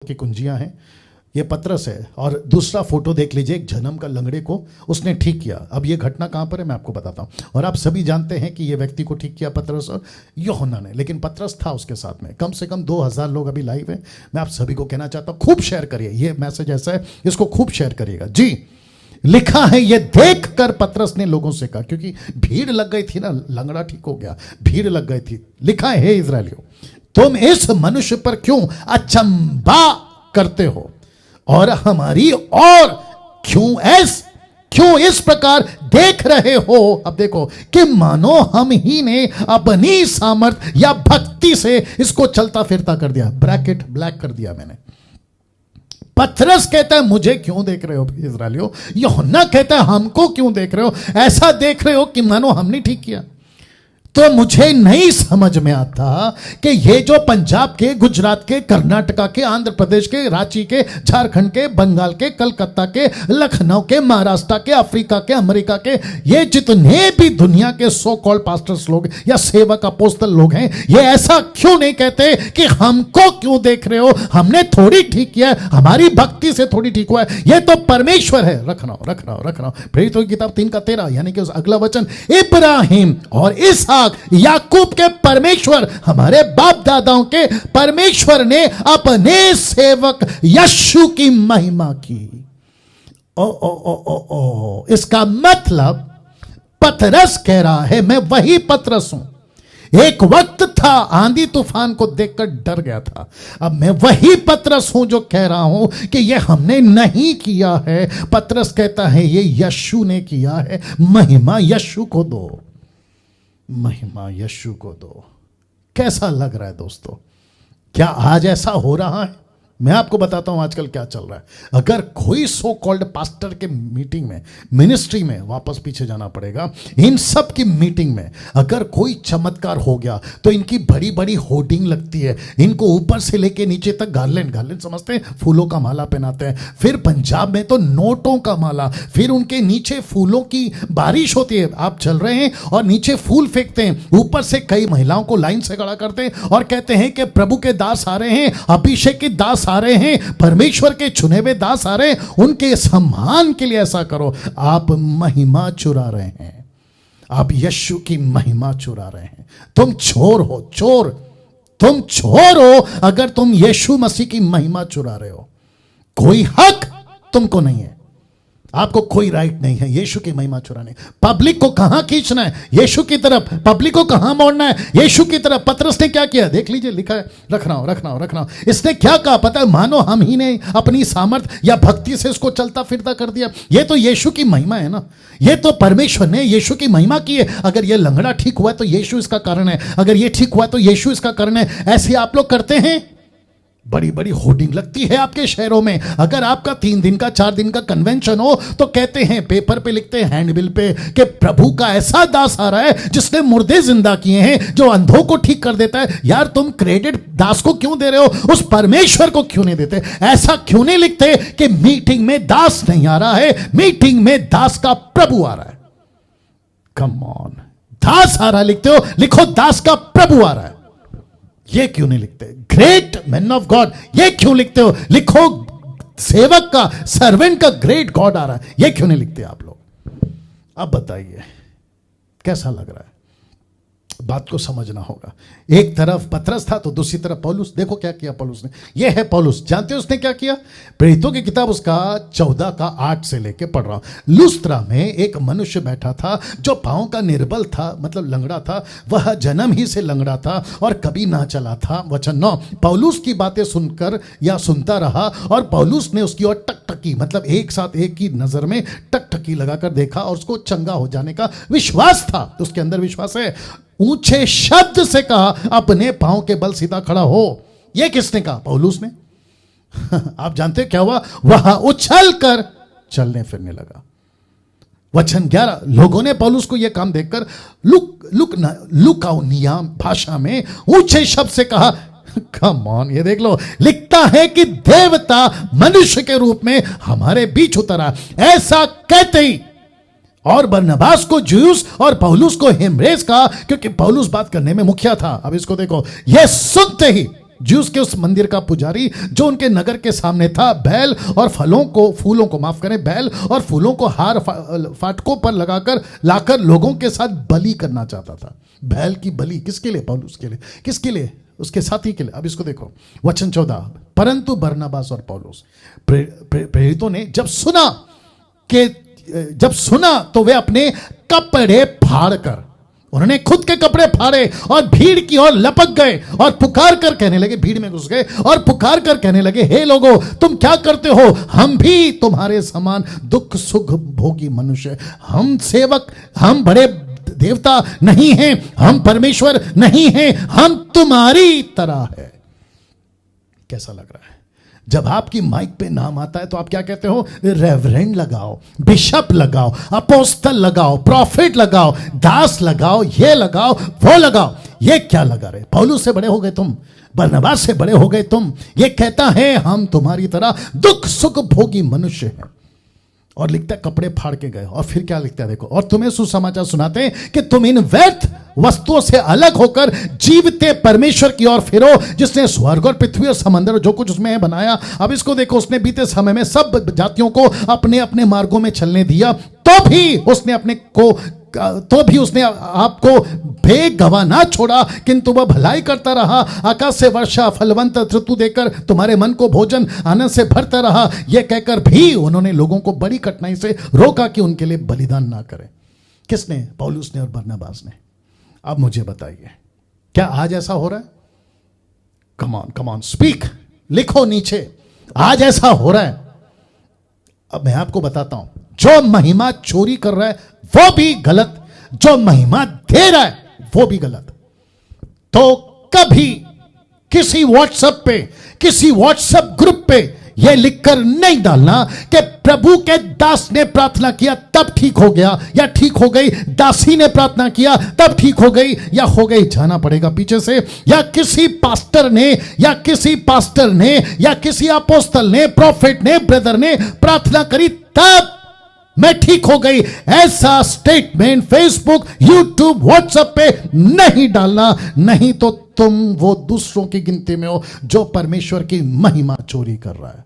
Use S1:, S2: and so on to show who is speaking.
S1: की कुंजियां हैं। ये पतरस है और दूसरा फोटो देख लीजिए, एक जन्म का लंगड़े को उसने ठीक किया। अब ये घटना कहाँ पर है मैं आपको बताता हूँ। और आप सभी जानते हैं कि ये व्यक्ति को ठीक किया पतरस और यूहन्ना ने, लेकिन पतरस था उसके साथ में। कम से कम 2000 लोग अभी लाइव हैं। मैं आप सभी को कहना चाहता हूँ, खूब शेयर करिए। ये मैसेज ऐसा है, इसको खूब शेयर करिएगा जी। लिखा है, ये देख कर पतरस ने लोगों से कहा, क्योंकि भीड़ लग गई थी ना, लंगड़ा ठीक हो गया, भीड़ लग गई थी। लिखा है, हे इस्राएलियों, तुम इस मनुष्य पर क्यों अचंभा करते हो और हमारी और क्यों इस प्रकार देख रहे हो। अब देखो कि मानो हम ही ने अपनी सामर्थ या भक्ति से इसको चलता फिरता कर दिया। ब्रैकेट ब्लैक कर दिया मैंने। पतरस कहता है, मुझे क्यों देख रहे हो इस्राएलियों। यूहन्ना कहता है, हमको क्यों देख रहे हो। ऐसा देख रहे हो कि मानो हमने ठीक किया। तो मुझे नहीं समझ में आता कि ये जो पंजाब के, गुजरात के, कर्नाटका के, आंध्र प्रदेश के, रांची के, झारखंड के, बंगाल के, कलकत्ता के, लखनऊ के, महाराष्ट्र के, अफ्रीका के, अमेरिका के, ये जितने भी दुनिया के सो कॉल्ड पास्टर्स लोग या सेवक अपोस्तल लोग हैं, ये ऐसा क्यों नहीं कहते कि हमको क्यों देख रहे हो, हमने थोड़ी ठीक किया, हमारी भक्ति से थोड़ी ठीक हुआ है, ये तो परमेश्वर है। रखना प्रेरितों की किताब 3:13, यानी कि उस अगला वचन, इब्राहिम और इसहाक याकूब के परमेश्वर, हमारे बाप दादाओं के परमेश्वर ने अपने सेवक यीशु की महिमा की। ओ इसका मतलब पतरस कह रहा है, मैं वही पतरस हूं। एक वक्त था आंधी तूफान को देखकर डर गया था, अब मैं वही पतरस हूं जो कह रहा हूं कि ये हमने नहीं किया है। पतरस कहता है, ये यीशु ने किया है। महिमा यीशु को दो, महिमा यीशु को दो। कैसा लग रहा है दोस्तों? क्या आज ऐसा हो रहा है? मैं आपको बताता हूं आजकल क्या चल रहा है। अगर कोई सो कॉल्ड पास्टर के मीटिंग में, मिनिस्ट्री में, वापस पीछे जाना पड़ेगा, इन सब की मीटिंग में अगर कोई चमत्कार हो गया तो इनकी बड़ी बड़ी होर्डिंग लगती है, इनको ऊपर से लेके नीचे तक गार्लेंड समझते हैं, फूलों का माला पहनाते हैं। फिर पंजाब में तो नोटों का माला, फिर उनके नीचे फूलों की बारिश होती है। आप चल रहे हैं और नीचे फूल फेंकते हैं, ऊपर से कई महिलाओं को लाइन से खड़ा करते हैं और कहते हैं कि प्रभु के दास आ रहे हैं, अभिषेक के दास आ रहे हैं, परमेश्वर के चुने हुए दास आ रहे हैं, उनके सम्मान के लिए ऐसा करो। आप महिमा चुरा रहे हैं, आप यीशु की महिमा चुरा रहे हैं। तुम चोर हो, तुम चोर हो अगर तुम यीशु मसीह की महिमा चुरा रहे हो। कोई हक तुमको नहीं है, आपको कोई राइट नहीं है यीशु की महिमा चुराने। पब्लिक को कहां खींचना है? यीशु की तरफ। पब्लिक को कहां मोड़ना है? यीशु की तरफ। पतरस ने क्या किया देख लीजिए, लिखा है, रखना हो। इसने क्या कहा पता है? मानो हम ही ने अपनी सामर्थ या भक्ति से इसको चलता फिरता कर दिया। ये तो यीशु की महिमा है ना, ये तो परमेश्वर ने यीशु की महिमा की है। अगर ये लंगड़ा ठीक हुआ तो यीशु इसका कारण है, अगर ये ठीक हुआ तो यीशु इसका कारण है। ऐसे आप लोग करते हैं, बड़ी बड़ी होर्डिंग लगती है आपके शहरों में। अगर आपका 3 दिन का 4 दिन का कन्वेंशन हो तो कहते हैं, पेपर पे लिखते हैं, हैंडबिल पे, कि प्रभु का ऐसा दास आ रहा है जिसने मुर्दे जिंदा किए हैं, जो अंधों को ठीक कर देता है। यार तुम क्रेडिट दास को क्यों दे रहे हो, उस परमेश्वर को क्यों नहीं देते? ऐसा क्यों नहीं लिखते कि मीटिंग में दास नहीं आ रहा है, मीटिंग में दास का प्रभु आ रहा है। कम ऑन, दास आ रहा है लिखते हो, लिखो दास का प्रभु आ रहा है। ये क्यों नहीं लिखते? ग्रेट मैन ऑफ गॉड, ये क्यों लिखते हो? लिखो सेवक का, सर्वेंट का ग्रेट गॉड आ रहा है। ये क्यों नहीं लिखते आप लोग? अब बताइए कैसा लग रहा है? बात को समझना होगा। एक तरफ पतरस था तो दूसरी तरफ पौलुस। देखो क्या किया पौलुस ने। ये है पौलुस, जानते हो उसने क्या किया? प्रेरितों की किताब उसका 14 का 8 से लेके पढ़ रहा हूं। लुस्त्रा में एक मनुष्य बैठा था जो पांव का निर्बल था, मतलब लंगड़ा था। वह जन्म ही से लंगड़ा था और कभी ना चला था। वचन 9, पौलुस की बातें सुनकर या सुनता रहा और पौलुस ने उसकी ओर टकटकी, मतलब एक साथ एक ही नजर में टकटकी लगाकर देखा और उसको चंगा हो जाने का विश्वास था। उसके अंदर विश्वास है। ऊंचे शब्द से कहा, अपने पांव के बल सीधा खड़ा हो। यह किसने कहा? पौलुस ने। आप जानते क्या हुआ? वह उछल कर चलने फिरने लगा। वचन 11, लोगों ने पौलुस को यह काम देखकर लुकाउनिया भाषा में ऊंचे शब्द से कहा, कम ऑन, ये देख लो, लिखता है कि देवता मनुष्य के रूप में हमारे बीच उतरा। ऐसा कहते ही और बरनबास को ज्यूस और पौलुस को हेम्ब्रेस कहा, क्योंकि पौलुस बात करने में मुखिया था। अब इसको देखो, यह सुनते ही ज्यूस के उस मंदिर का पुजारी जो उनके नगर के सामने था, बैल और फूलों को माफ करें, बैल और फूलों को हार फाटकों पर लगाकर लाकर लोगों के साथ बलि करना चाहता था। बैल की बलि किसके लिए? पौलुस के लिए। किसके लिए? उसके साथी के लिए। अब इसको देखो, वचन 14, परंतु बरनबास और पौलुस प्रेरितों ने जब सुना तो वे अपने कपड़े फाड़कर, उन्होंने खुद के कपड़े फाड़े और भीड़ की ओर लपक गए और पुकार कर कहने लगे, भीड़ में घुस गए और पुकार कर कहने लगे, हे लोगों, तुम क्या करते हो? हम भी तुम्हारे समान दुख सुख भोगी मनुष्य, हम सेवक, हम बड़े देवता नहीं हैं, हम परमेश्वर नहीं हैं, हम तुम्हारी तरह है। कैसा लग रहा है? जब आपकी माइक पे नाम आता है तो आप क्या कहते हो? रेवरेंड लगाओ, बिशप लगाओ, अपोस्टल लगाओ, प्रॉफिट लगाओ, दास लगाओ, ये लगाओ, वो लगाओ। ये क्या लगा रहे? पौलुस से बड़े हो गए तुम, बरनबास से बड़े हो गए तुम। ये कहता है हम तुम्हारी तरह दुख सुख भोगी मनुष्य हैं। और लिखता है कपड़े फाड़ के गए। और फिर क्या लिखता है देखो, और तुम्हें सुसमाचार सुनाते हैं कि तुम इन व्यर्थ वस्तुओं से अलग होकर जीवते परमेश्वर की ओर फिरो, जिसने स्वर्ग और पृथ्वी और समंदर और जो कुछ उसमें है बनाया। अब इसको देखो, उसने बीते समय में सब जातियों को अपने अपने मार्गों में चलने दिया, तो भी उसने आपको बेगवाह ना छोड़ा, किंतु वह भलाई करता रहा, आकाश से वर्षा फलवंत ऋतु देकर तुम्हारे मन को भोजन आनंद से भरता रहा। यह कहकर भी उन्होंने लोगों को बड़ी कठिनाई से रोका कि उनके लिए बलिदान ना करें। किसने? पौलुस ने और बरनबास ने। अब मुझे बताइए, क्या आज ऐसा हो रहा है? कम ऑन स्पीक, लिखो नीचे, आज ऐसा हो रहा है? अब मैं आपको बताता हूं, जो महिमा चोरी कर रहा है वो भी गलत, जो महिमा दे रहा है वो भी गलत। तो कभी किसी व्हाट्सएप पे, किसी व्हाट्सएप ग्रुप पे यह लिखकर नहीं डालना कि प्रभु के दास ने प्रार्थना किया तब ठीक हो गया, या ठीक हो गई, दासी ने प्रार्थना किया तब ठीक हो गई, या हो गई। जाना पड़ेगा पीछे से, या किसी पास्टर ने, या किसी अपोस्टल ने, प्रॉफिट ने, ब्रदर ने प्रार्थना करी तब मैं ठीक हो गई। ऐसा स्टेटमेंट फेसबुक, यूट्यूब, व्हाट्सएप पे नहीं डालना, नहीं तो तुम वो दूसरों की गिनती में हो जो परमेश्वर की महिमा चोरी कर रहा है।